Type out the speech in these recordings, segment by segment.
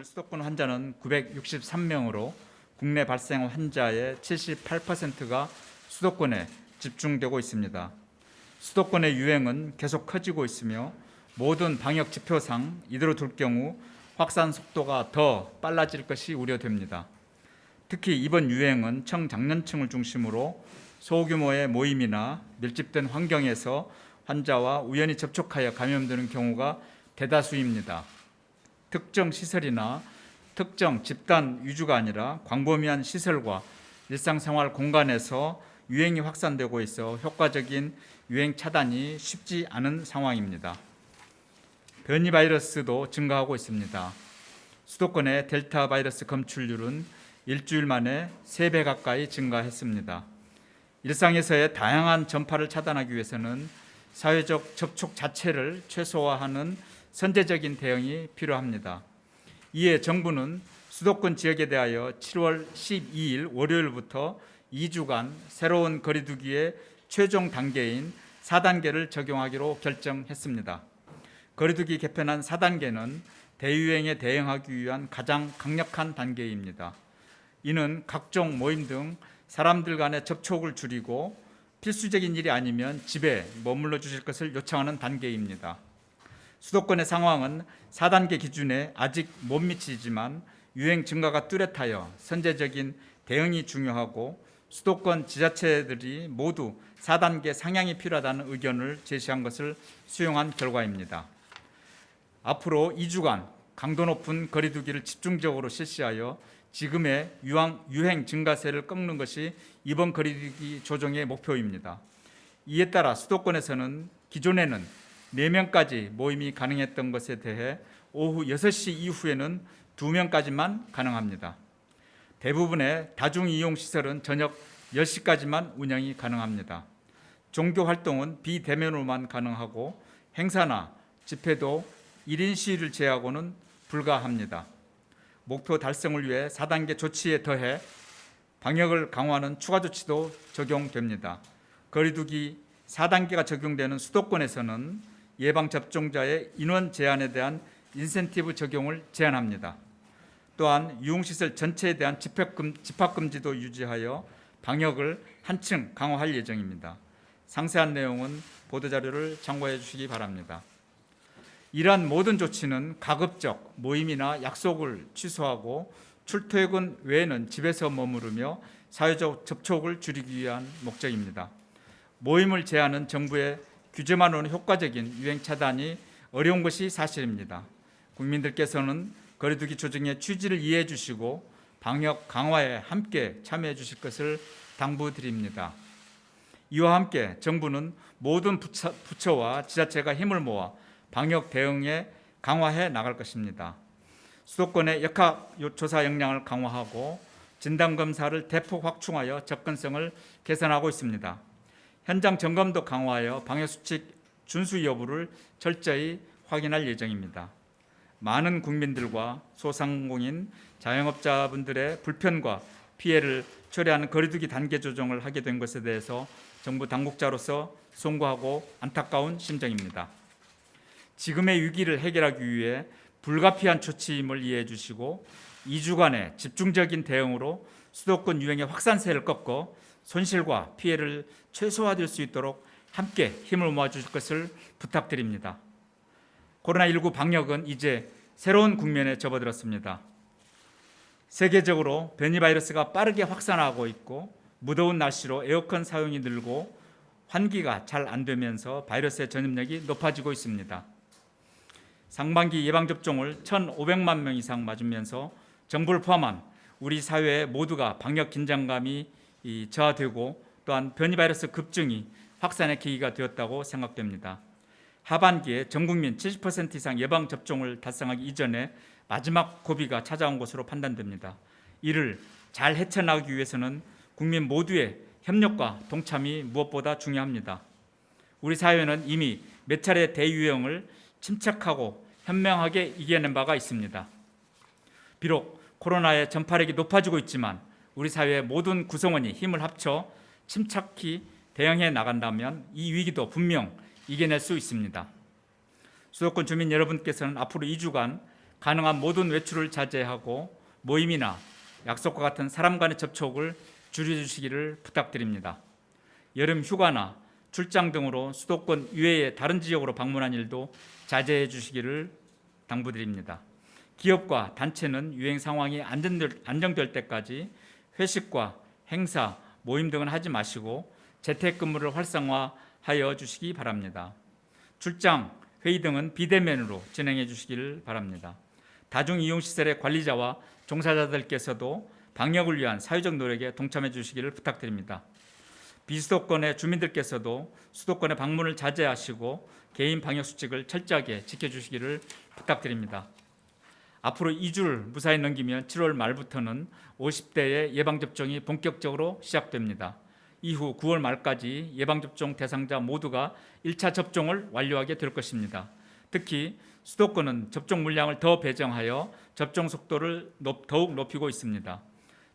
오늘 수도권 환자는 963명으로 국내 발생 환자의 78%가 수도권에 집중되고 있습니다. 수도권의 유행은 계속 커지고 있으며 모든 방역 지표상 이대로 둘 경우 확산 속도가 더 빨라질 것이 우려됩니다. 특히 이번 유행은 청장년층을 중심으로 소규모의 모임이나 밀집된 환경에서 환자와 우연히 접촉하여 감염되는 경우가 대다수입니다. 특정 시설이나 특정 집단 위주가 아니라 광범위한 시설과 일상생활 공간에서 유행이 확산되고 있어 효과적인 유행 차단이 쉽지 않은 상황입니다. 변이 바이러스도 증가하고 있습니다. 수도권의 델타 바이러스 검출률은 일주일 만에 3배 가까이 증가했습니다. 일상에서의 다양한 전파를 차단하기 위해서는 사회적 접촉 자체를 최소화하는 선제적인 대응이 필요합니다. 이에 정부는 수도권 지역에 대하여 7월 12일 월요일부터 2주간 새로운 거리두기의 최종 단계인 4단계를 적용하기로 결정했습니다. 거리두기 개편한 4단계는 대유행에 대응하기 위한 가장 강력한 단계입니다. 이는 각종 모임 등 사람들 간의 접촉을 줄이고 필수적인 일이 아니면 집에 머물러 주실 것을 요청하는 단계입니다. 수도권의 상황은 4단계 기준에 아직 못 미치지만 유행 증가가 뚜렷하여 선제적인 대응이 중요하고 수도권 지자체들이 모두 4단계 상향이 필요하다는 의견을 제시한 것을 수용한 결과입니다. 앞으로 2주간 강도 높은 거리두기를 집중적으로 실시하여 지금의 유행 증가세를 꺾는 것이 이번 거리두기 조정의 목표입니다. 이에 따라 수도권에서는 기존에는 4명까지 모임이 가능했던 것에 대해 오후 6시 이후에는 2명까지만 가능합니다. 대부분의 다중이용시설은 저녁 10시까지만 운영이 가능합니다. 종교 활동은 비대면으로만 가능하고 행사나 집회도 1인 시위를 제외하고는 불가합니다. 목표 달성을 위해 4단계 조치에 더해 방역을 강화하는 추가 조치도 적용됩니다. 거리두기 4단계가 적용되는 수도권에서는 예방접종자의 인원 제한에 대한 인센티브 적용을 제한합니다. 또한 유흥시설 전체에 대한 집합금지도 유지하여 방역을 한층 강화할 예정입니다. 상세한 내용은 보도자료를 참고해 주시기 바랍니다. 이러한 모든 조치는 가급적 모임이나 약속을 취소하고 출퇴근 외에는 집에서 머무르며 사회적 접촉을 줄이기 위한 목적입니다. 모임을 제한하는 정부의 규제만으로는 효과적인 유행 차단이 어려운 것이 사실입니다. 국민들께서는 거리두기 조정의 취지를 이해해 주시고 방역 강화에 함께 참여해 주실 것을 당부드립니다. 이와 함께 정부는 모든 부처와 지자체가 힘을 모아 방역 대응에 강화해 나갈 것입니다. 수도권의 역학조사 역량을 강화하고 진단검사를 대폭 확충하여 접근성을 개선하고 있습니다. 현장 점검도 강화하여 방역수칙 준수 여부를 철저히 확인할 예정입니다. 많은 국민들과 소상공인, 자영업자분들의 불편과 피해를 초래하는 거리두기 단계 조정을 하게 된 것에 대해서 정부 당국자로서 송구하고 안타까운 심정입니다. 지금의 위기를 해결하기 위해 불가피한 조치임을 이해해 주시고 2주간의 집중적인 대응으로 수도권 유행의 확산세를 꺾어 손실과 피해를 최소화될 수 있도록 함께 힘을 모아주실 것을 부탁드립니다. 코로나19 방역은 이제 새로운 국면에 접어들었습니다. 세계적으로 변이 바이러스가 빠르게 확산하고 있고 무더운 날씨로 에어컨 사용이 늘고 환기가 잘 안 되면서 바이러스의 전염력이 높아지고 있습니다. 상반기 예방접종을 1,500만 명 이상 맞으면서 정부를 포함한 우리 사회 모두가 방역 긴장감이 저하되고 또한 변이 바이러스 급증이 확산의 계기가 되었다고 생각됩니다. 하반기에 전 국민 70% 이상 예방접종을 달성하기 이전에 마지막 고비가 찾아온 것으로 판단됩니다. 이를 잘 헤쳐나가기 위해서는 국민 모두의 협력과 동참이 무엇보다 중요합니다. 우리 사회는 이미 몇 차례 대유행을 침착하고 현명하게 이겨낸 바가 있습니다. 비록 코로나의 전파력이 높아지고 있지만 우리 사회의 모든 구성원이 힘을 합쳐 침착히 대응해 나간다면 이 위기도 분명 이겨낼 수 있습니다. 수도권 주민 여러분께서는 앞으로 2주간 가능한 모든 외출을 자제하고 모임이나 약속과 같은 사람 간의 접촉을 줄여주시기를 부탁드립니다. 여름 휴가나 출장 등으로 수도권 이외의 다른 지역으로 방문한 일도 자제해 주시기를 당부드립니다. 기업과 단체는 유행 상황이 안정될 때까지 회식과 행사, 모임 등은 하지 마시고 재택근무를 활성화하여 주시기 바랍니다. 출장, 회의 등은 비대면으로 진행해 주시기를 바랍니다. 다중이용시설의 관리자와 종사자들께서도 방역을 위한 사회적 노력에 동참해 주시기를 부탁드립니다. 비수도권의 주민들께서도 수도권의 방문을 자제하시고 개인 방역수칙을 철저하게 지켜주시기를 부탁드립니다. 앞으로 2주를 무사히 넘기면 7월 말부터는 50대의 예방접종이 본격적으로 시작됩니다. 이후 9월 말까지 예방접종 대상자 모두가 1차 접종을 완료하게 될 것입니다. 특히 수도권은 접종 물량을 더 배정하여 접종 속도를 더욱 높이고 있습니다.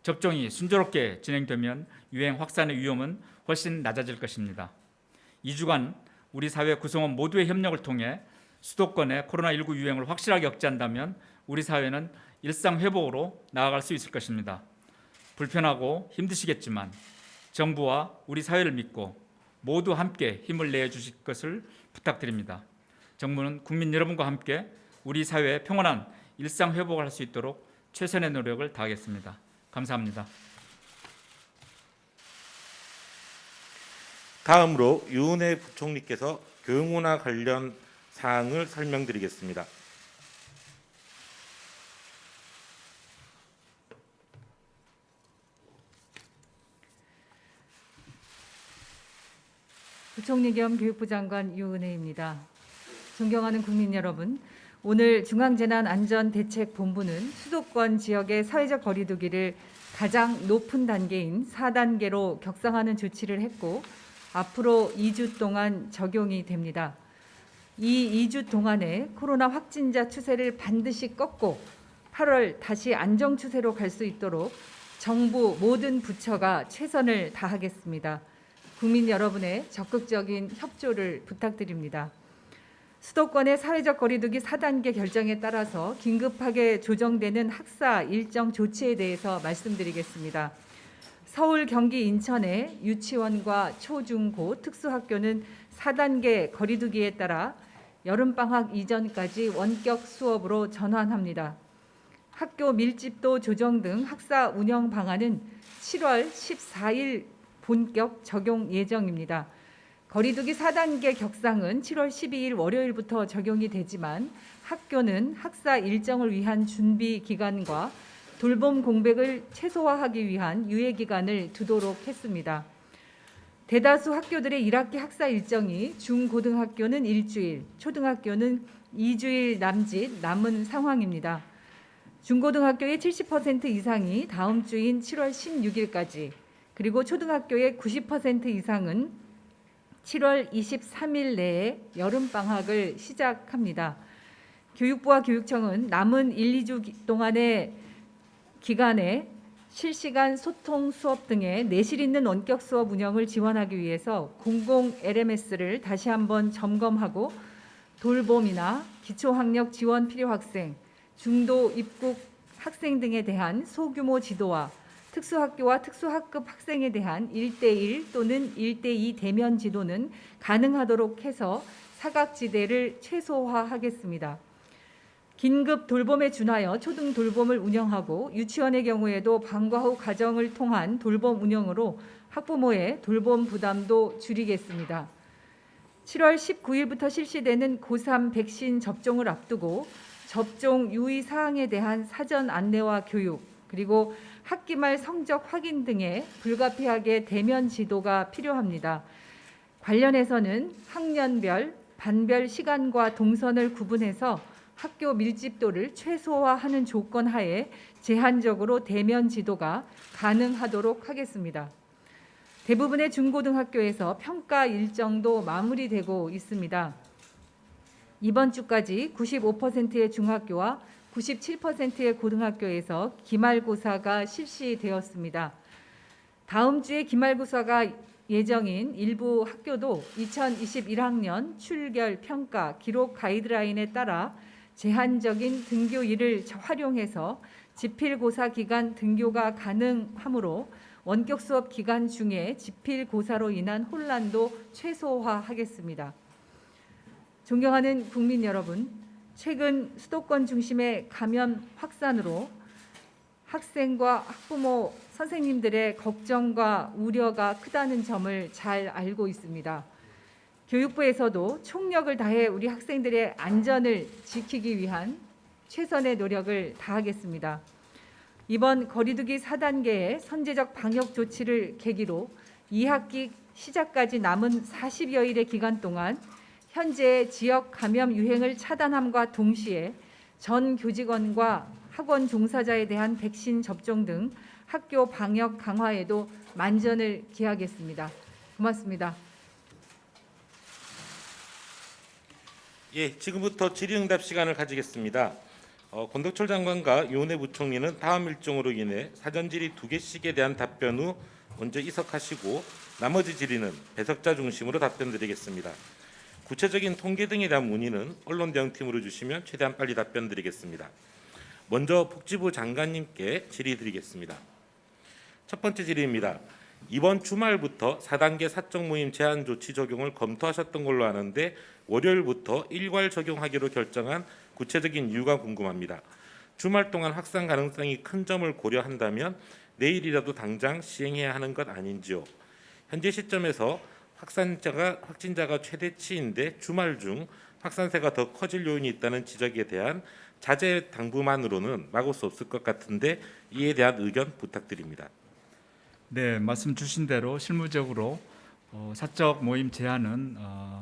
접종이 순조롭게 진행되면 유행 확산의 위험은 훨씬 낮아질 것입니다. 2주간 우리 사회 구성원 모두의 협력을 통해 수도권의 코로나19 유행을 확실하게 억제한다면 우리 사회는 일상 회복으로 나아갈 수 있을 것입니다. 불편하고 힘드시겠지만 정부와 우리 사회를 믿고 모두 함께 힘을 내주실 것을 부탁드립니다. 정부는 국민 여러분과 함께 우리 사회의 평온한 일상 회복을 할 수 있도록 최선의 노력을 다하겠습니다. 감사합니다. 다음으로 유은혜 부총리께서 교육문화 관련 사항을 설명드리겠습니다. 부총리 겸 교육부 장관 유은혜입니다. 존경하는 국민 여러분, 오늘 중앙재난안전대책본부는 수도권 지역의 사회적 거리 두기를 가장 높은 단계인 4단계로 격상하는 조치를 했고 앞으로 2주 동안 적용이 됩니다. 이 2주 동안에 코로나 확진자 추세를 반드시 꺾고 8월 다시 안정 추세로 갈 수 있도록 정부 모든 부처가 최선을 다하겠습니다. 국민 여러분의 적극적인 협조를 부탁드립니다. 수도권의 사회적 거리두기 4단계 결정에 따라서 긴급하게 조정되는 학사 일정 조치에 대해서 말씀드리겠습니다. 서울, 경기, 인천의 유치원과 초, 중, 고 특수학교는 4단계 거리두기에 따라 여름방학 이전까지 원격 수업으로 전환합니다. 학교 밀집도 조정 등 학사 운영 방안은 7월 14일 본격 적용 예정입니다. 거리두기 4단계 격상은 7월 12일 월요일부터 적용이 되지만 학교는 학사 일정을 위한 준비 기간과 돌봄 공백을 최소화하기 위한 유예 기간을 두도록 했습니다. 대다수 학교들의 1학기 학사 일정이 중고등학교는 일주일, 초등학교는 2주일 남짓 남은 상황입니다. 중고등학교의 70% 이상이 다음 주인 7월 16일까지, 그리고 초등학교의 90% 이상은 7월 23일 내에 여름방학을 시작합니다. 교육부와 교육청은 남은 1, 2주 동안의 기간에 실시간 소통 수업 등의 내실 있는 원격 수업 운영을 지원하기 위해서 공공 LMS를 다시 한번 점검하고 돌봄이나 기초학력 지원 필요 학생, 중도 입국 학생 등에 대한 소규모 지도와 특수학교와 특수학급 학생에 대한 1대1 또는 1대2 대면 지도는 가능하도록 해서 사각지대를 최소화하겠습니다. 긴급 돌봄에 준하여 초등 돌봄을 운영하고 유치원의 경우에도 방과 후 과정을 통한 돌봄 운영으로 학부모의 돌봄 부담도 줄이겠습니다. 7월 19일부터 실시되는 고3 백신 접종을 앞두고 접종 유의 사항에 대한 사전 안내와 교육, 그리고 학기 말 성적 확인 등의 불가피하게 대면 지도가 필요합니다. 관련해서는 학년별, 반별 시간과 동선을 구분해서 학교 밀집도를 최소화하는 조건 하에 제한적으로 대면 지도가 가능하도록 하겠습니다. 대부분의 중고등학교에서 평가 일정도 마무리되고 있습니다. 이번 주까지 95%의 중학교와 97%의 고등학교에서 기말고사가 실시되었습니다. 다음 주에 기말고사가 예정인 일부 학교도 2021학년 출결 평가 기록 가이드라인에 따라 제한적인 등교일을 활용해서 지필고사 기간 등교가 가능하므로 원격 수업 기간 중에 지필고사로 인한 혼란도 최소화하겠습니다. 존경하는 국민 여러분, 최근 수도권 중심의 감염 확산으로 학생과 학부모, 선생님들의 걱정과 우려가 크다는 점을 잘 알고 있습니다. 교육부에서도 총력을 다해 우리 학생들의 안전을 지키기 위한 최선의 노력을 다하겠습니다. 이번 거리두기 4단계의 선제적 방역 조치를 계기로 2학기 시작까지 남은 40여일의 기간 동안 현재 지역 감염 유행을 차단함과 동시에 전 교직원과 학원 종사자에 대한 백신 접종 등 학교 방역 강화에도 만전을 기하겠습니다. 고맙습니다. 예, 지금부터 질의응답 시간을 가지겠습니다. 권덕철 장관과 유은혜 부총리는 다음 일정으로 인해 사전 질의 2개씩에 대한 답변 후 먼저 이석하시고 나머지 질의는 배석자 중심으로 답변드리겠습니다. 구체적인 통계 등에 대한 문의는 언론 대응팀으로 주시면 최대한 빨리 답변드리겠습니다. 먼저 복지부 장관님께 질의드리겠습니다. 첫 번째 질의입니다. 이번 주말부터 4단계 사적 모임 제한 조치 적용을 검토하셨던 걸로 아는데 월요일부터 일괄 적용하기로 결정한 구체적인 이유가 궁금합니다. 주말 동안 확산 가능성이 큰 점을 고려한다면 내일이라도 당장 시행해야 하는 것 아닌지요. 현재 시점에서 확진자가 최대치인데 주말 중 확산세가 더 커질 요인이 있다는 지적에 대한 자제 당부만으로는 막을 수 없을 것 같은데 이에 대한 의견 부탁드립니다. 네, 말씀 주신 대로 실무적으로 사적 모임 제한은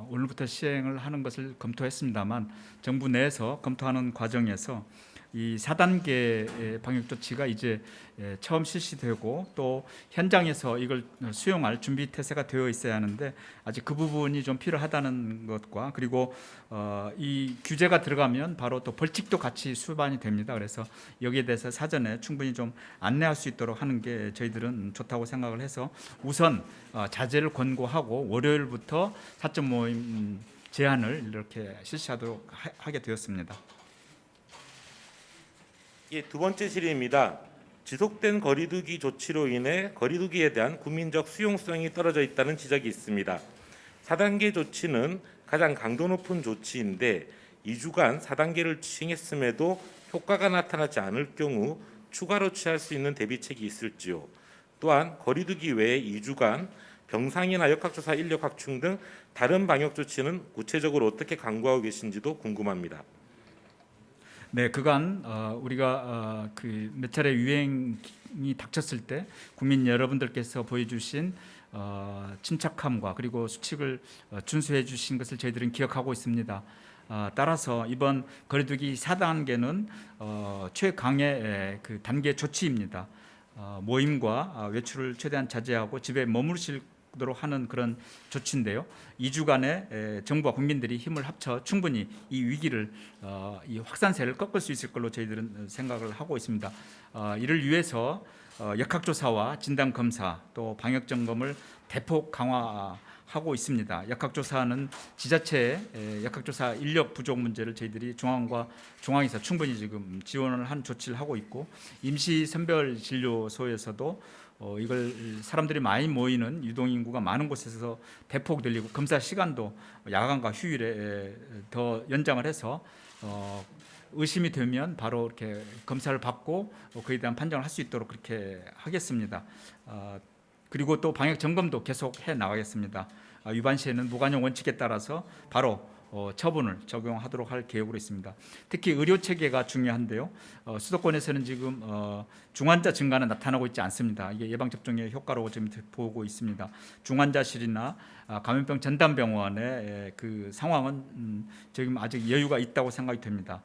오늘부터 시행을 하는 것을 검토했습니다만 정부 내에서 검토하는 과정에서 이 4단계 방역 조치가 이제 처음 실시되고 또 현장에서 이걸 수용할 준비 태세가 되어 있어야 하는데 아직 그 부분이 좀 필요하다는 것과 그리고 이 규제가 들어가면 바로 또 벌칙도 같이 수반이 됩니다. 그래서 여기에 대해서 사전에 충분히 좀 안내할 수 있도록 하는 게 저희들은 좋다고 생각을 해서 우선 자제를 권고하고 월요일부터 사적 모임 제한을 이렇게 실시하도록 하게 되었습니다. 예, 두 번째 질의입니다. 지속된 거리두기 조치로 인해 거리두기에 대한 국민적 수용성이 떨어져 있다는 지적이 있습니다. 4단계 조치는 가장 강도 높은 조치인데 2주간 4단계를 시행했음에도 효과가 나타나지 않을 경우 추가로 취할 수 있는 대비책이 있을지요. 또한 거리두기 외에 2주간 병상이나 역학조사 인력 확충 등 다른 방역 조치는 구체적으로 어떻게 강구하고 계신지도 궁금합니다. 네, 그간 우리가 그 몇 차례 유행이 닥쳤을 때 국민 여러분들께서 보여주신 침착함과 그리고 수칙을 준수해 주신 것을 저희들은 기억하고 있습니다. 따라서 이번 거리두기 4단계는 최강의 그 단계 조치입니다. 모임과 외출을 최대한 자제하고 집에 머무르시도록 하는 그런 조치인데요. 2주간의 정부와 국민들이 힘을 합쳐 충분히 이 위기를 이 확산세를 꺾을 수 있을 걸로 저희들은 생각을 하고 있습니다. 이를 위해서 역학조사와 진단검사 또 방역점검을 대폭 강화하고 있습니다. 역학조사는 지자체의 역학조사 인력 부족 문제를 저희들이 중앙에서 충분히 지금 지원을 한 조치를 하고 있고 임시 선별진료소에서도 이걸 사람들이 많이 모이는 유동인구가 많은 곳에서 대폭 늘리고 검사 시간도 야간과 휴일에 더 연장을 해서 의심이 되면 바로 이렇게 검사를 받고 그에 대한 판정을 할 수 있도록 그렇게 하겠습니다. 그리고 또 방역 점검도 계속 해 나가겠습니다. 위반 시에는 무관용 원칙에 따라서 바로 처분을 적용하도록 할 계획으로 있습니다. 특히 의료 체계가 중요한데요. 수도권에서는 지금 중환자 증가는 나타나고 있지 않습니다. 이게 예방 접종의 효과로 지금 보고 있습니다. 중환자실이나 감염병 전담병원의 그 상황은 지금 아직 여유가 있다고 생각이 됩니다.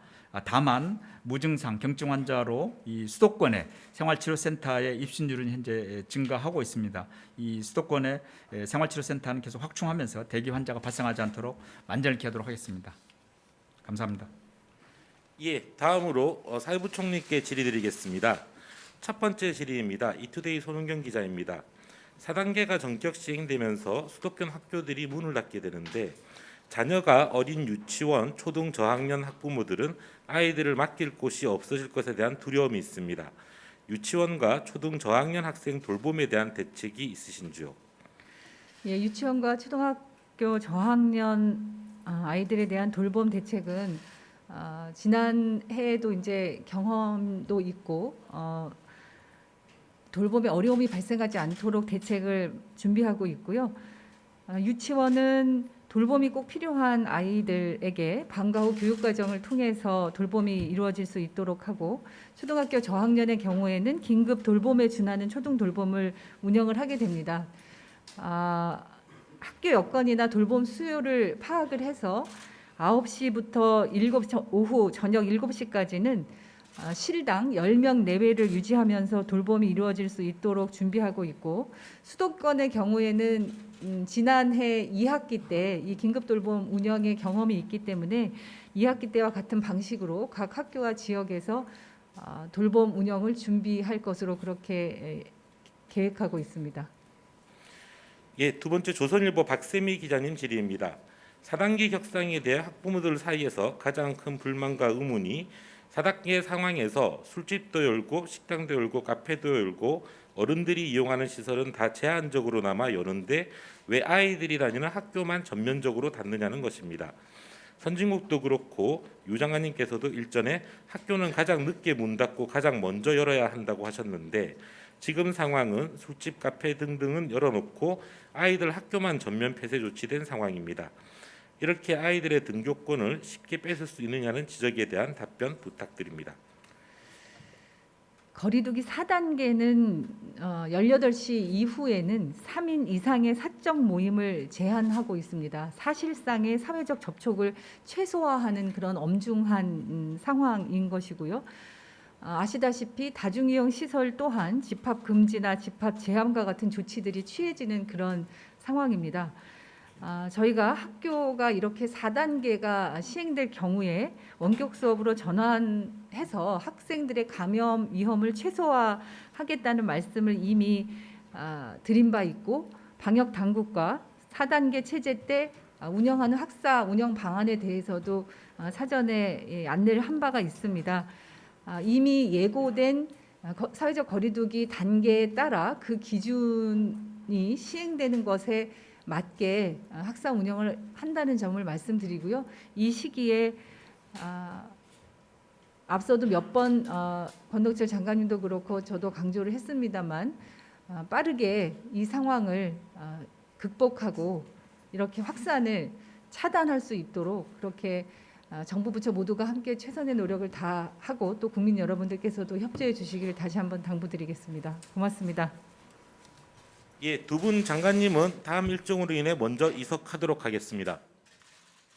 다만 무증상 경증 환자로 이 수도권의 생활치료센터의 입실률은 현재 증가하고 있습니다. 이 수도권의 생활치료센터는 계속 확충하면서 대기 환자가 발생하지 않도록 만전을 기하도록 하겠습니다. 감사합니다. 예, 다음으로 사회부총리께 질의드리겠습니다. 첫 번째 질의입니다. 이투데이 손은경 기자입니다. 4단계가 전격 시행되면서 수도권 학교들이 문을 닫게 되는데 자녀가 어린 유치원, 초등 저학년 학부모들은 아이들을 맡길 곳이 없어질 것에 대한 두려움이 있습니다. 유치원과 초등 저학년 학생 돌봄에 대한 대책이 있으신지요? 예, 유치원과 초등학교 저학년 아이들에 대한 돌봄 대책은 지난 해에도 이제 경험도 있고 돌봄에 어려움이 발생하지 않도록 대책을 준비하고 있고요. 유치원은 돌봄이 꼭 필요한 아이들에게 방과 후 교육 과정을 통해서 돌봄이 이루어질 수 있도록 하고, 초등학교 저학년의 경우에는 긴급 돌봄에 준하는 초등 돌봄을 운영을 하게 됩니다. 학교 여건이나 돌봄 수요를 파악을 해서 9시부터 7시, 오후 저녁 7시까지는 실당 10명 내외를 유지하면서 돌봄이 이루어질 수 있도록 준비하고 있고, 수도권의 경우에는 지난해 2학기 때 이 긴급 돌봄 운영의 경험이 있기 때문에 2학기 때와 같은 방식으로 각 학교와 지역에서 돌봄 운영을 준비할 것으로 그렇게 계획하고 있습니다. 예, 두 번째 조선일보 박세미 기자님 질의입니다. 4단계 격상에 대해 학부모들 사이에서 가장 큰 불만과 의문이 4단계 상황에서 술집도 열고 식당도 열고 카페도 열고 어른들이 이용하는 시설은 다 제한적으로나마 여는데 왜 아이들이 다니는 학교만 전면적으로 닫느냐는 것입니다. 선진국도 그렇고 유 장관님께서도 일전에 학교는 가장 늦게 문 닫고 가장 먼저 열어야 한다고 하셨는데, 지금 상황은 술집, 카페 등등은 열어놓고 아이들 학교만 전면 폐쇄 조치된 상황입니다. 이렇게 아이들의 등교권을 쉽게 뺏을 수 있느냐는 지적에 대한 답변 부탁드립니다. 거리두기 4단계는 18시 이후에는 3인 이상의 사적 모임을 제한하고 있습니다. 사실상의 사회적 접촉을 최소화하는 그런 엄중한 상황인 것이고요. 아시다시피 다중이용 시설 또한 집합 금지나 집합 제한과 같은 조치들이 취해지는 그런 상황입니다. 저희가 학교가 이렇게 4단계가 시행될 경우에 원격 수업으로 전환해서 학생들의 감염 위험을 최소화하겠다는 말씀을 이미 드린 바 있고, 방역 당국과 4단계 체제 때 운영하는 학사 운영 방안에 대해서도 사전에 안내를 한 바가 있습니다. 이미 예고된 사회적 거리두기 단계에 따라 그 기준이 시행되는 것에 맞게 학사 운영을 한다는 점을 말씀드리고요. 이 시기에 앞서도 몇 번 권덕철 장관님도 그렇고 저도 강조를 했습니다만 빠르게 이 상황을 극복하고 이렇게 확산을 차단할 수 있도록 그렇게 정부 부처 모두가 함께 최선의 노력을 다하고 또 국민 여러분들께서도 협조해 주시기를 다시 한번 당부드리겠습니다. 고맙습니다. 예, 두 분 장관님은 다음 일정으로 인해 먼저 이석하도록 하겠습니다.